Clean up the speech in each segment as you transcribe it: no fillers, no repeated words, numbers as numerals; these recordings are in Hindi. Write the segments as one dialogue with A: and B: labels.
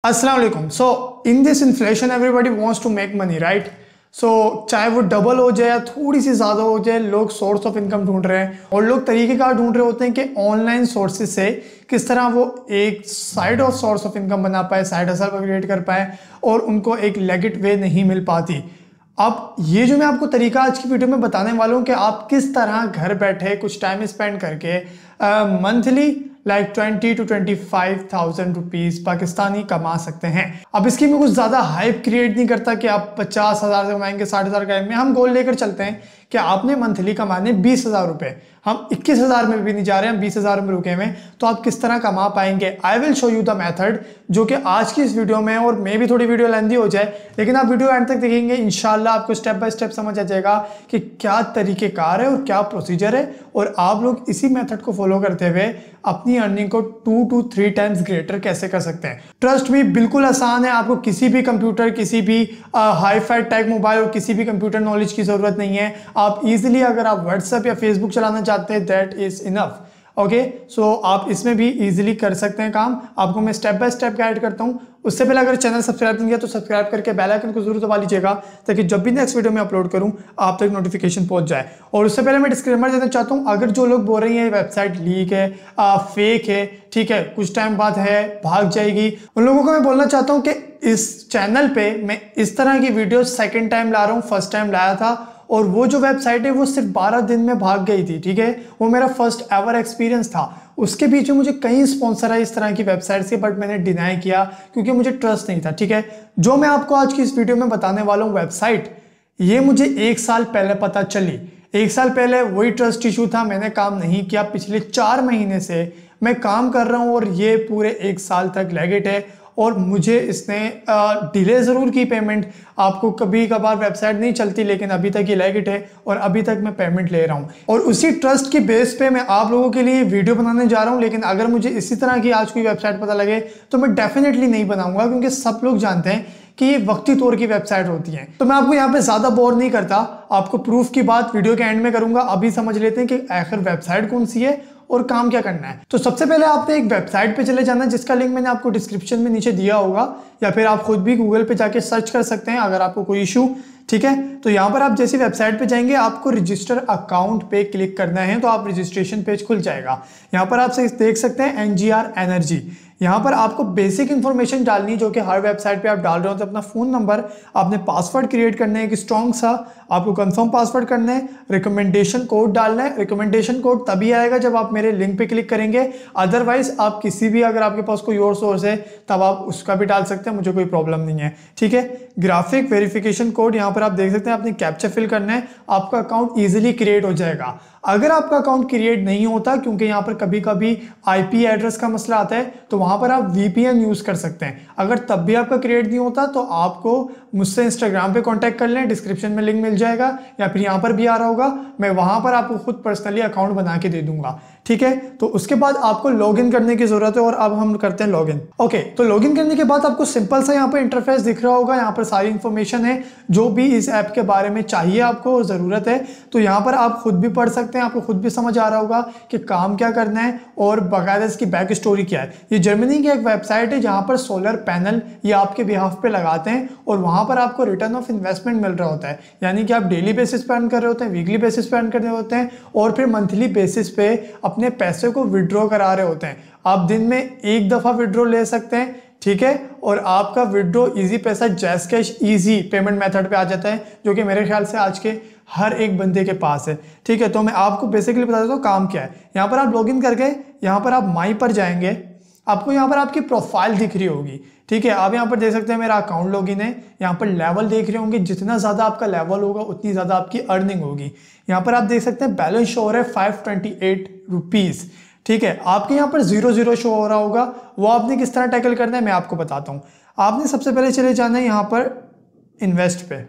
A: अस्सलाम वालेकुम। So in this inflation everybody wants to make money, right? So चाहे वो डबल हो जाए या थोड़ी सी ज़्यादा हो जाए, लोग सोर्स ऑफ इनकम ढूंढ रहे हैं और लोग तरीक़ेकार ढूंढ रहे होते हैं कि ऑनलाइन सोर्सेज से किस तरह वो एक side of source of income बना पाए, साइड हसल क्रिएट कर पाए और उनको एक लेगिट वे नहीं मिल पाती। अब ये जो मैं आपको तरीका आज की वीडियो में बताने वाला हूँ कि आप किस तरह घर बैठे कुछ टाइम स्पेंड करके monthly like 20 to 25,000 rupees Pakistani कमा सकते हैं। अब इसकी मैं कुछ ज़्यादा हाइप क्रिएट नहीं करता कि आप 50,000 से कमाएंगे, 60,000 कमाएंगे। हम गोल लेकर चलते हैं कि आपने मंथली कमाने 20,000 रुपये। हम 21,000 में भी नहीं जा रहे हैं, हम 20,000 में रुके हुए। तो आप किस तरह कमा पाएंगे, I will show you the method, जो कि आज की इस वीडियो में, और मे भी थोड़ी वीडियो लेंदी हो जाए, लेकिन आप वीडियो एंड तक देखेंगे इंशाल्लाह आपको स्टेप बाय स्टेप समझ आ जाएगा कि क्या तरीक़ेकार है और क्या प्रोसीजर है, और आप लोग इसी मेथड को फॉलो करते हुए अपनी अर्निंग को 2 to 3 टाइम्स ग्रेटर कैसे कर सकते हैं। ट्रस्ट मी, बिल्कुल आसान है। आपको किसी भी कंप्यूटर, किसी भी हाई फाई टेक मोबाइल और किसी भी कंप्यूटर नॉलेज की ज़रूरत नहीं है। आप इजीली, अगर आप व्हाट्सएप या फेसबुक चलाना चाहते हैं, दैट इज़ इनफ। ओके, सो आप इसमें भी इजीली कर सकते हैं काम। आपको मैं स्टेप बाय स्टेप गाइड करता हूँ। उससे पहले अगर चैनल सब्सक्राइब नहीं किया तो सब्सक्राइब करके बेल आइकन को जरूर दबा लीजिएगा, ताकि जब भी नेक्स्ट वीडियो में अपलोड करूँ आप तक नोटिफिकेशन पहुंच जाए। और उससे पहले मैं डिस्क्लेमर देना चाहता हूँ, अगर जो लोग बोल रहे हैं वेबसाइट लीक है, फेक है, ठीक है, कुछ टाइम बाद है, भाग जाएगी, उन लोगों को मैं बोलना चाहता हूँ कि इस चैनल पे मैं इस तरह की वीडियो सेकेंड टाइम ला रहा हूँ। फर्स्ट टाइम लाया था और वो जो वेबसाइट है वो सिर्फ 12 दिन में भाग गई थी, ठीक है। वो मेरा फर्स्ट एवर एक्सपीरियंस था। उसके पीछे मुझे कई स्पॉन्सर है इस तरह की वेबसाइट से, बट मैंने डिनाई किया क्योंकि मुझे ट्रस्ट नहीं था, ठीक है। जो मैं आपको आज की इस वीडियो में बताने वाला हूँ वेबसाइट, ये मुझे 1 साल पहले पता चली। 1 साल पहले वही ट्रस्ट इशू था, मैंने काम नहीं किया। पिछले 4 महीने से मैं काम कर रहा हूँ और ये पूरे 1 साल तक लेगिट है। और मुझे इसने डिले ज़रूर की पेमेंट। आपको कभी कभार वेबसाइट नहीं चलती, लेकिन अभी तक ये लेगिट है और अभी तक मैं पेमेंट ले रहा हूँ। और उसी ट्रस्ट की बेस पे मैं आप लोगों के लिए वीडियो बनाने जा रहा हूँ। लेकिन अगर मुझे इसी तरह की आज कोई वेबसाइट पता लगे तो मैं डेफिनेटली नहीं बनाऊंगा, क्योंकि सब लोग जानते हैं कि ये वक्ती तौर की वेबसाइट होती है। तो मैं आपको यहाँ पे ज़्यादा बोर नहीं करता, आपको प्रूफ की बात वीडियो के एंड में करूंगा। अभी समझ लेते हैं कि आखिर वेबसाइट कौन सी है और काम क्या करना है। तो सबसे पहले आपने एक वेबसाइट पे चले जाना, जिसका लिंक मैंने आपको डिस्क्रिप्शन में नीचे दिया होगा, या फिर आप खुद भी गूगल पे जाके सर्च कर सकते हैं अगर आपको कोई इशू, ठीक है। तो यहाँ पर आप जैसी वेबसाइट पे जाएंगे, आपको रजिस्टर अकाउंट पे क्लिक करना है, तो आप रजिस्ट्रेशन पेज खुल जाएगा। यहाँ पर आप देख सकते हैं NGR एनर्जी। यहाँ पर आपको बेसिक इंफॉर्मेशन डालनी है, जो कि हर वेबसाइट पे आप डाल रहे हो। तो अपना फ़ोन नंबर, आपने पासवर्ड क्रिएट करना है, एक स्ट्रॉन्ग सा, आपको कंफर्म पासवर्ड करना है, रिकमेंडेशन कोड डालना है। रिकमेंडेशन कोड तभी आएगा जब आप मेरे लिंक पे क्लिक करेंगे, अदरवाइज आप किसी भी, अगर आपके पास कोई और सोर्स है तब आप उसका भी डाल सकते हैं, मुझे कोई प्रॉब्लम नहीं है, ठीक है। ग्राफिक वेरिफिकेशन कोड यहाँ पर आप देख सकते हैं, आपने कैप्चा फिल करना है, आपका अकाउंट ईजिली क्रिएट हो जाएगा। अगर आपका अकाउंट क्रिएट नहीं होता, क्योंकि यहाँ पर कभी कभी IP एड्रेस का मसला आता है, तो वहाँ पर आप VPN यूज़ कर सकते हैं। अगर तब भी आपका क्रिएट नहीं होता तो आपको मुझसे इंस्टाग्राम पे कांटेक्ट कर लें, डिस्क्रिप्शन में लिंक मिल जाएगा, या फिर यहाँ पर भी आ रहा होगा, मैं वहाँ पर आपको खुद पर्सनली अकाउंट बना के दे दूंगा, ठीक है। तो उसके बाद आपको लॉगिन करने की जरूरत है, और अब हम करते हैं लॉगिन। ओके, तो लॉगिन करने के बाद आपको सिंपल सा यहाँ पर इंटरफेस दिख रहा होगा। यहाँ पर सारी इंफॉर्मेशन है जो भी इस ऐप के बारे में चाहिए, आपको ज़रूरत है, तो यहाँ पर आप खुद भी पढ़ सकते हैं। आपको खुद भी समझ आ रहा होगा कि काम क्या करना है और बाकायदा इसकी बैक स्टोरी क्या है। ये जर्मनी की एक वेबसाइट है जहाँ पर सोलर पैनल ये आपके बिहाफ पे लगाते हैं, और वहाँ पर आपको रिटर्न ऑफ इन्वेस्टमेंट मिल रहा होता है। यानी कि आप डेली बेसिस पे अर्न कर रहे होते हैं, वीकली बेसिस पे अर्न कर रहे होते हैं, और फिर मंथली बेसिस पे अपने पैसे को विड्रॉ करा रहे होते हैं। आप दिन में 1 दफ़ा विड्रॉ ले सकते हैं, ठीक है। और आपका विड्रॉ इजी पैसा जैस कैश इजी पेमेंट मेथड पे आ जाता है, जो कि मेरे ख्याल से आज के हर एक बंदे के पास है, ठीक है। तो मैं आपको बेसिकली बता देता हूँ काम क्या है। यहाँ पर आप लॉगिन करके यहाँ पर आप माई पर जाएंगे, आपको यहाँ पर आपकी प्रोफाइल दिख रही होगी, ठीक है। आप यहाँ पर देख सकते हैं मेरा अकाउंट लॉगिन है। यहाँ पर लेवल देख रहे होंगे, जितना ज़्यादा आपका लेवल होगा उतनी ज़्यादा आपकी अर्निंग होगी। यहाँ पर आप देख सकते हैं बैलेंस शो हो रहा है 528 रुपीज़, ठीक है। आपके यहाँ पर 00 शो हो रहा होगा, वो आपने किस तरह टैकल करना है मैं आपको बताता हूँ। आपने सबसे पहले चले जाना है यहाँ पर इन्वेस्ट पे।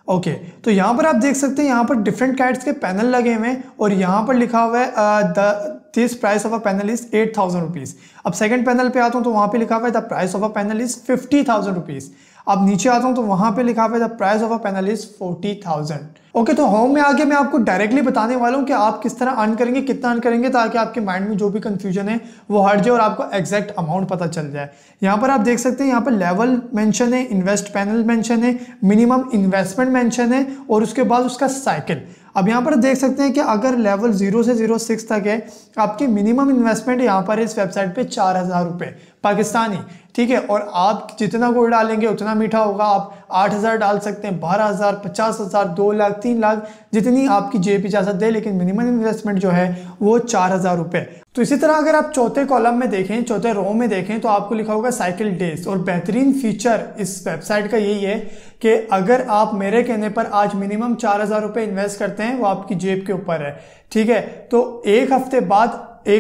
A: ओके, तो यहाँ पर आप देख सकते हैं यहाँ पर डिफरेंट काइंड्स के पैनल लगे हुए हैं, और यहाँ पर लिखा हुआ है the this price of a panel is 8,000 rupees. अब सेकंड पैनल पे आता हूँ तो वहां पे लिखा हुआ है the price of a panel is 50,000 rupees. अब नीचे आता हूँ तो वहां पे लिखा हुआ है the price of a panel is 40,000। Okay, तो होम में आगे मैं आपको डायरेक्टली बताने वाला हूँ कि आप किस तरह अर्न करेंगे, कितना अर्न करेंगे, ताकि आपके माइंड में जो भी कंफ्यूजन है वो हट जाए और आपको एग्जैक्ट अमाउंट पता चल जाए। यहाँ पर आप देख सकते हैं, यहाँ पर लेवल मेंशन है, इन्वेस्ट पैनल मेंशन है, मिनिमम इन्वेस्टमेंट मेंशन है और उसके बाद उसका साइकिल। अब यहाँ पर देख सकते हैं कि अगर लेवल 0 से 06 तक है, आपकी मिनिमम इन्वेस्टमेंट यहाँ पर इस वेबसाइट पे 4,000 रुपये पाकिस्तानी, ठीक है। और आप जितना गोल्ड डालेंगे उतना मीठा होगा। आप 8,000 डाल सकते हैं, 12,000, 50,000, 2 लाख, 3 लाख, जितनी आपकी जेब इजाजत दे, लेकिन मिनिमम इन्वेस्टमेंट जो है वो 4,000 रुपये। तो इसी तरह अगर आप चौथे कॉलम में देखें, चौथे रो में देखें, तो आपको लिखा होगा साइकिल डेज। और बेहतरीन फीचर इस वेबसाइट का यही है कि अगर आप मेरे कहने पर आज मिनिमम 4,000 रुपये इन्वेस्ट करते हैं, वो आपकी जेब के ऊपर है, ठीक है। तो एक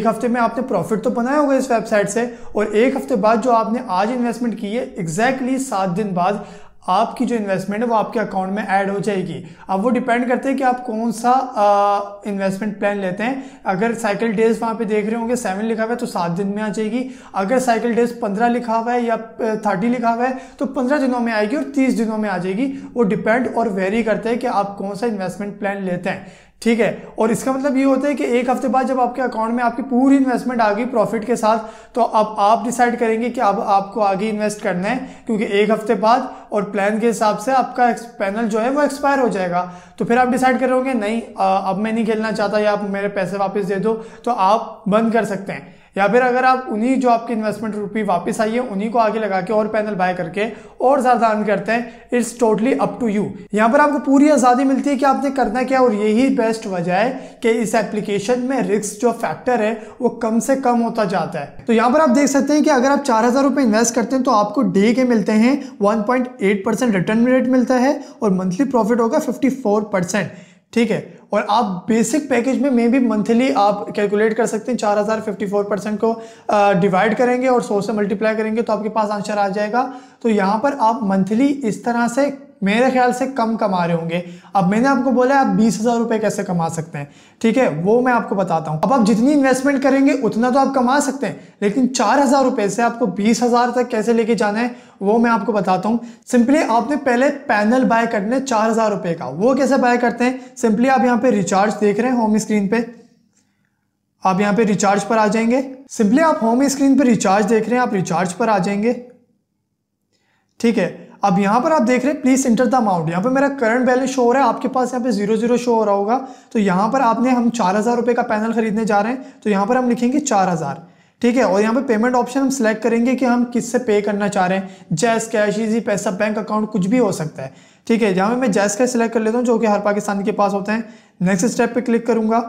A: हफ्ते में आपने प्रॉफिट तो बनाया होगा इस वेबसाइट से, और एक हफ्ते बाद जो आपने आज इन्वेस्टमेंट की है, एग्जैक्टली 7 दिन बाद आपकी जो इन्वेस्टमेंट है वो आपके अकाउंट में ऐड हो जाएगी। अब वो डिपेंड करते हैं कि आप कौन सा इन्वेस्टमेंट प्लान लेते हैं। अगर साइकिल डेज वहां पे देख रहे होंगे 7 लिखा हुआ है तो 7 दिन में आ जाएगी। अगर साइकिल डेज 15 लिखा हुआ है या 30 लिखा हुआ है तो 15 दिनों में आएगी और 30 दिनों में आ जाएगी। वो डिपेंड और वेरी करता है कि आप कौन सा इन्वेस्टमेंट प्लान लेते हैं, ठीक है। और इसका मतलब ये होता है कि एक हफ्ते बाद जब आपके अकाउंट में आपकी पूरी इन्वेस्टमेंट आ गई प्रॉफिट के साथ, तो अब आप डिसाइड करेंगे कि अब आपको आगे इन्वेस्ट करना है, क्योंकि एक हफ्ते बाद और प्लान के हिसाब से आपका पैनल जो है वो एक्सपायर हो जाएगा। तो फिर आप डिसाइड करोगे नहीं अब मैं नहीं खेलना चाहता, या आप मेरे पैसे वापस दे दो, तो आप बंद कर सकते हैं। या फिर अगर आप उन्हीं जो आपकी इन्वेस्टमेंट रुपये वापस आई है उन्हीं को आगे लगा के और पैनल बाय करके और ज्यादा अर्न करते हैं, it's totally up to you. यहाँ पर आपको पूरी आजादी मिलती है कि आपने करना क्या, और यही बेस्ट वजह है कि इस एप्लीकेशन में रिस्क जो फैक्टर है वो कम से कम होता जाता है। तो यहाँ पर आप देख सकते हैं कि अगर आप 4,000 रुपये इन्वेस्ट करते हैं तो आपको डे के मिलते हैं 1.8% रिटर्न रेट मिलता है और मंथली प्रॉफिट होगा 54%, ठीक है। और आप बेसिक पैकेज में भी मंथली आप कैलकुलेट कर सकते हैं। 4,000 54% को डिवाइड करेंगे और 100 से मल्टीप्लाई करेंगे तो आपके पास आंसर आ जाएगा। तो यहाँ पर आप मंथली इस तरह से मेरे ख्याल से कम कमा रहे होंगे। अब मैंने आपको बोला आप 20,000 रुपये कैसे कमा सकते हैं, ठीक है, वो मैं आपको बताता हूं। अब आप जितनी इन्वेस्टमेंट करेंगे उतना तो आप कमा सकते हैं, लेकिन 4,000 रुपये से आपको 20,000 तक कैसे लेके जाना है वो मैं आपको बताता हूं। सिंपली आपने पहले पैनल बाय करना है 4,000 रुपये का। वो कैसे बाय करते हैं, सिंपली आप यहाँ पे रिचार्ज देख रहे हैं होम स्क्रीन पे, आप यहाँ पे रिचार्ज पर आ जाएंगे। सिंपली आप होम स्क्रीन पे रिचार्ज देख रहे हैं, आप रिचार्ज पर आ जाएंगे, ठीक है। अब यहाँ पर आप देख रहे हैं प्लीज एंटर द अमाउंट। यहाँ पे मेरा करंट बैलेंस शो हो रहा है, आपके पास यहाँ पे 00 शो हो रहा होगा। तो यहाँ पर हम 4,000 रुपये का पैनल खरीदने जा रहे हैं, तो यहाँ पर हम लिखेंगे 4,000, ठीक है। और यहाँ पे पेमेंट ऑप्शन हम सिलेक्ट करेंगे कि हम किससे पे करना चाह रहे हैं, जैस कैश, इजी पैसा, बैंक अकाउंट, कुछ भी हो सकता है, ठीक है। जहाँ मैं जैस कैश सिलेक्ट कर लेता हूँ जो कि हर पाकिस्तानी के पास होता है। नेक्स्ट स्टेप पे क्लिक करूंगा,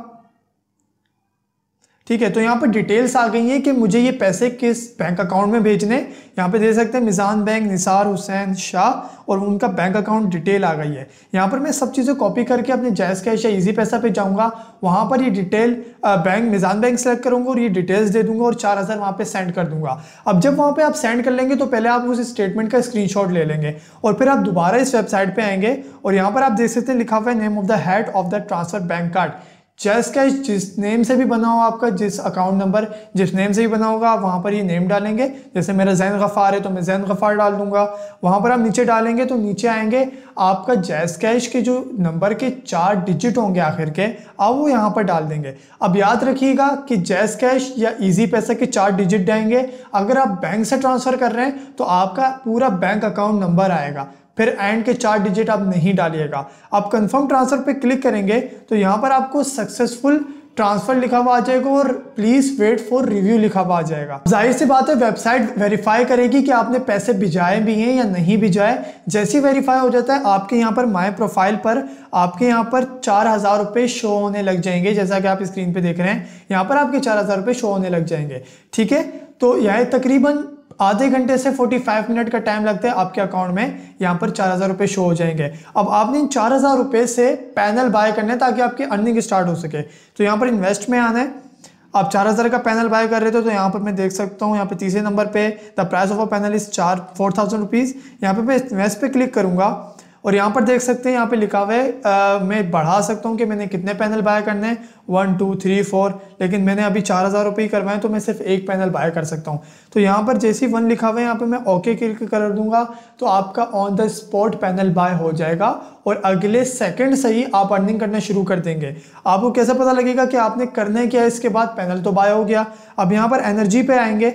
A: ठीक है। तो यहाँ पर डिटेल्स आ गई हैं कि मुझे ये पैसे किस बैंक अकाउंट में भेजने। यहाँ पे दे सकते हैं मिजान बैंक, निसार हुसैन शाह, और उनका बैंक अकाउंट डिटेल आ गई है। यहाँ पर मैं सब चीज़ें कॉपी करके अपने जैस कैश या इजी पैसा पे जाऊँगा, वहाँ पर ये डिटेल बैंक मिजान बैंक सेलेक्ट करूँगा और ये डिटेल्स दे दूंगा और 4,000 वहाँ पे सेंड कर दूंगा। अब जब वहाँ पे आप सेंड कर लेंगे तो पहले आप उस स्टेटमेंट का स्क्रीनशॉट ले लेंगे और फिर आप दोबारा इस वेबसाइट पे आएंगे और यहाँ पर आप देख सकते हैं लिखा हुआ है name of the head of the transfer bank card. जैस कैश जिस नेम से भी बना हो आपका, जिस अकाउंट नंबर जिस नेम से भी बना होगा, आप वहाँ पर ये नेम डालेंगे। जैसे मेरा जैन गफ़ार है तो मैं जैन गफ़ार डाल दूंगा। वहाँ पर आप नीचे डालेंगे तो नीचे आएंगे, आपका जैस कैश के जो नंबर के 4 डिजिट होंगे आखिर के, आप वो यहाँ पर डाल देंगे। अब याद रखिएगा कि जैस कैश या इजी पैसा के 4 डिजिट डालेंगे। अगर आप बैंक से ट्रांसफ़र कर रहे हैं तो आपका पूरा बैंक अकाउंट नंबर आएगा, फिर एंड के 4 डिजिट आप नहीं डालिएगा। आप कंफर्म ट्रांसफर पे क्लिक करेंगे तो यहाँ पर आपको सक्सेसफुल ट्रांसफर लिखा हुआ आ जाएगा और प्लीज वेट फॉर रिव्यू लिखा हुआ आ जाएगा। जाहिर सी बात है वेबसाइट वेरीफाई करेगी कि आपने पैसे भिजाए भी हैं या नहीं भिजाए। जैसे ही वेरीफाई हो जाता है आपके यहाँ पर माय प्रोफाइल पर आपके यहाँ पर 4,000 रुपये शो होने लग जाएंगे। जैसा कि आप स्क्रीन पे देख रहे हैं यहाँ पर आपके 4,000 रुपये शो होने लग जाएंगे, ठीक है। तो यह तकरीबन आधे घंटे से 45 मिनट का टाइम लगता है आपके अकाउंट में यहाँ पर 4,000 रुपये शो हो जाएंगे। अब आपने इन 4,000 रुपये से पैनल बाय करना है ताकि आपकी अर्निंग स्टार्ट हो सके। तो यहाँ पर इन्वेस्ट में आना है। आप 4,000 का पैनल बाय कर रहे थे तो यहाँ पर मैं देख सकता हूँ यहाँ पे तीसरे नंबर पे the price of a panel is 4,000 rupees. यहाँ पे मैं इन्वेस्ट पे क्लिक करूँगा और यहाँ पर देख सकते हैं, यहाँ पे लिखा हुआ है मैं बढ़ा सकता हूँ कि मैंने कितने पैनल बाय करने हैं, 1 2 3 4, लेकिन मैंने अभी 4000 रुपये ही करवाए तो मैं सिर्फ एक पैनल बाय कर सकता हूँ। तो यहाँ पर जैसे ही 1 लिखा हुआ है यहाँ पे मैं ओके क्लिक कर दूंगा तो आपका on the spot panel bye हो जाएगा और अगले सेकंड से ही आप अर्निंग करना शुरू कर देंगे। आपको कैसे पता लगेगा कि आपने करने क्या है, इसके बाद पैनल तो बाय हो गया। अब यहाँ पर एनर्जी पे आएंगे,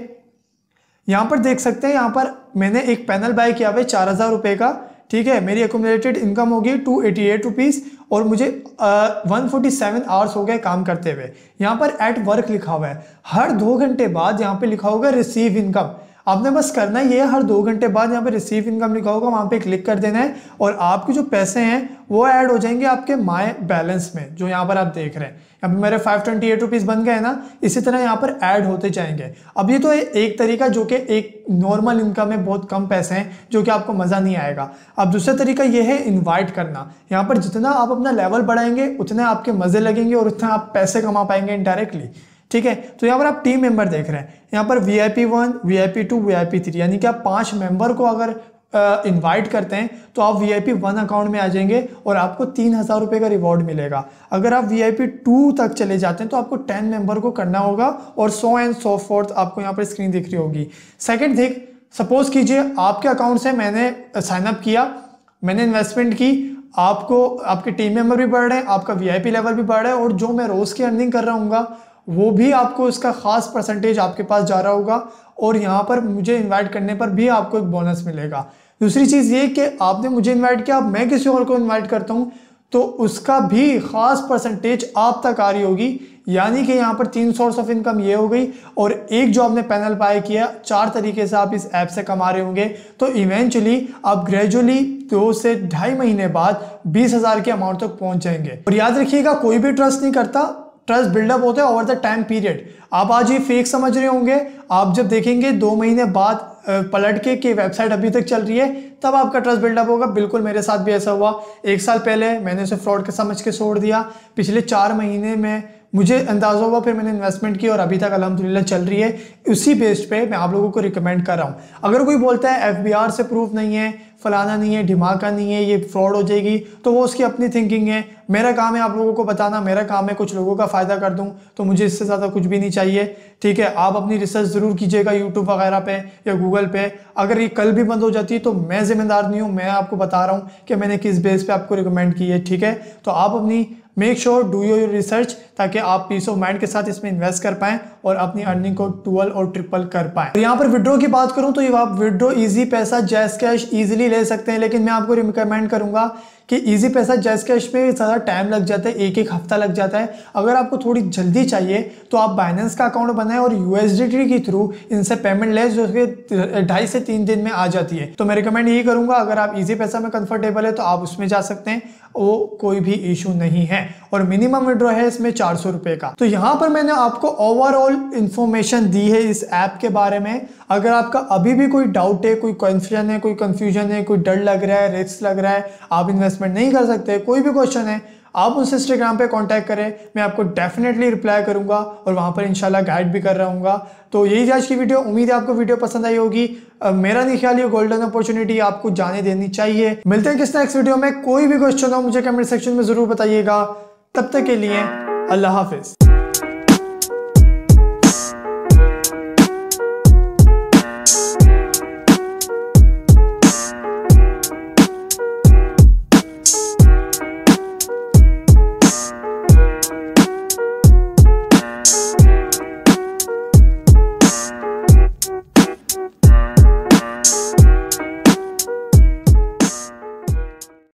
A: यहाँ पर देख सकते हैं, यहाँ पर मैंने एक पैनल बाय किया हुआ है 4000 रुपये का, ठीक है। मेरी एकुमुलेटेड इनकम होगी 288 रुपीज़ और मुझे 147 आवर्स हो गए काम करते हुए। यहाँ पर एट वर्क लिखा हुआ है, हर 2 घंटे बाद यहाँ पे लिखा होगा रिसीव इनकम। आपने बस करना ये है, हर 2 घंटे बाद यहाँ पे रिसीव इनकम लिखा होगा, वहाँ पे क्लिक कर देना है और आपके जो पैसे हैं वो ऐड हो जाएंगे आपके माय बैलेंस में, जो यहाँ पर आप देख रहे हैं। यहाँ पे मेरे 528 रुपीज़ बन गए ना, इसी तरह यहाँ पर ऐड होते जाएंगे। अब ये तो एक तरीका जो कि एक नॉर्मल इनकम है, बहुत कम पैसे हैं जो कि आपको मज़ा नहीं आएगा। अब दूसरा तरीका ये है इन्वाइट करना। यहाँ पर जितना आप अपना लेवल बढ़ाएंगे उतने आपके मज़े लगेंगे और उतना आप पैसे कमा पाएंगे इनडायरेक्टली, ठीक है। तो यहाँ पर आप टीम मेंबर देख रहे हैं, यहाँ पर VIP 1, VIP 2, VIP 3, यानी कि आप 5 मेंबर को अगर इनवाइट करते हैं तो आप VIP 1 अकाउंट में आ जाएंगे और आपको 3000 रुपये का रिवॉर्ड मिलेगा। अगर आप VIP 2 तक चले जाते हैं तो आपको 10 मेंबर को करना होगा और सो एंड सो फोर्थ। आपको यहाँ पर स्क्रीन दिख रही होगी। सेकंड थिंग, सपोज कीजिए आपके अकाउंट से मैंने साइनअप किया, मैंने इन्वेस्टमेंट की, आपको आपके टीम मेंबर भी बढ़ रहे हैं, आपका VIP लेवल भी बढ़ रहा है और जो मैं रोज़ की अर्निंग कर रहा हूँ वो भी आपको इसका खास परसेंटेज आपके पास जा रहा होगा और यहाँ पर मुझे इनवाइट करने पर भी आपको एक बोनस मिलेगा। दूसरी चीज़ ये कि आपने मुझे इनवाइट किया, अब मैं किसी और को इनवाइट करता हूँ तो उसका भी खास परसेंटेज आप तक आ रही होगी। यानी कि यहाँ पर 3 सोर्स ऑफ इनकम ये हो गई और एक जो आपने पैनल बाय किया, 4 तरीके से आप इस ऐप से कमा रहे होंगे। तो इवेंचुअली आप ग्रेजुअली 2 से 2.5 महीने बाद 20,000 के अमाउंट तक पहुंच जाएंगे। और याद रखिएगा, कोई भी ट्रस्ट नहीं करता, ट्रस्ट बिल्डअप होता है ओवर द टाइम पीरियड। आप आज ये फेक समझ रहे होंगे, आप जब देखेंगे 2 महीने बाद पलट के कि वेबसाइट अभी तक चल रही है तब आपका ट्रस्ट बिल्डअप होगा। बिल्कुल मेरे साथ भी ऐसा हुआ। 1 साल पहले मैंने उसे फ्रॉड के समझ के छोड़ दिया, पिछले 4 महीने में मुझे अंदाजा हुआ, फिर मैंने इन्वेस्टमेंट की और अभी तक अल्हम्दुलिल्लाह चल रही है। उसी बेस्ड पे मैं आप लोगों को रिकमेंड कर रहा हूँ। अगर कोई बोलता है FBR से प्रूफ नहीं है, फलाना नहीं है, ढिमाका नहीं है, ये फ्रॉड हो जाएगी, तो वो उसकी अपनी थिंकिंग है। मेरा काम है आप लोगों को बताना, मेरा काम है कुछ लोगों का फ़ायदा कर दूं, तो मुझे इससे ज़्यादा कुछ भी नहीं चाहिए, ठीक है। आप अपनी रिसर्च ज़रूर कीजिएगा यूट्यूब वगैरह पे या गूगल पे। अगर ये कल भी बंद हो जाती है तो मैं जिम्मेदार नहीं हूँ, मैं आपको बता रहा हूँ कि मैंने किस बेस पे आपको रिकमेंड की है, ठीक है। तो आप अपनी make sure do your research ताकि आप पीस ऑफ माइंड के साथ इसमें इन्वेस्ट कर पाएं और अपनी अर्निंग को डबल और ट्रिपल कर पाएं। तो यहाँ पर विड्रॉ की बात करूं तो ये आप विड्रॉ इजी पैसा जैज़ कैश इजीली ले सकते हैं, लेकिन मैं आपको रिकमेंड करूंगा कि इजी पैसा जैज़ कैश में ज़्यादा टाइम लग जाता है, 1 हफ्ता लग जाता है। अगर आपको थोड़ी जल्दी चाहिए तो आप बाइनेंस का अकाउंट बनाएं और USDT के थ्रू इनसे पेमेंट लें, जो कि 2.5 से 3 दिन में आ जाती है। तो मैं रिकमेंड यही करूंगा, अगर आप इजी पैसा में कंफर्टेबल है तो आप उसमें जा सकते हैं, वो कोई भी इशू नहीं है। और मिनिमम विड्रॉ है इसमें 400 रुपए का। तो यहाँ पर मैंने आपको ओवरऑल इंफॉर्मेशन दी है इस ऐप के बारे में। अगर आपका अभी भी कोई डाउट है, कोई कंफ्यूजन है, कोई डर लग रहा है, रिस्क लग रहा है, आप इन्वेस्टमेंट नहीं कर सकते, कोई भी क्वेश्चन है, आप उनसे इंस्टाग्राम पे कांटेक्ट करें, मैं आपको डेफिनेटली रिप्लाई करूंगा और वहां पर इंशाल्लाह गाइड भी कर रहा हूँ। तो यही आज की वीडियो, उम्मीद है आपको वीडियो पसंद आई होगी। मेरा नहीं ख्याल ये गोल्डन अपॉर्चुनिटी आपको जाने देनी चाहिए। मिलते हैं किस नेक्स्ट वीडियो में। कोई भी क्वेश्चन हो मुझे कमेंट सेक्शन में जरूर बताइएगा। तब तक के लिए अल्लाह हाफिज।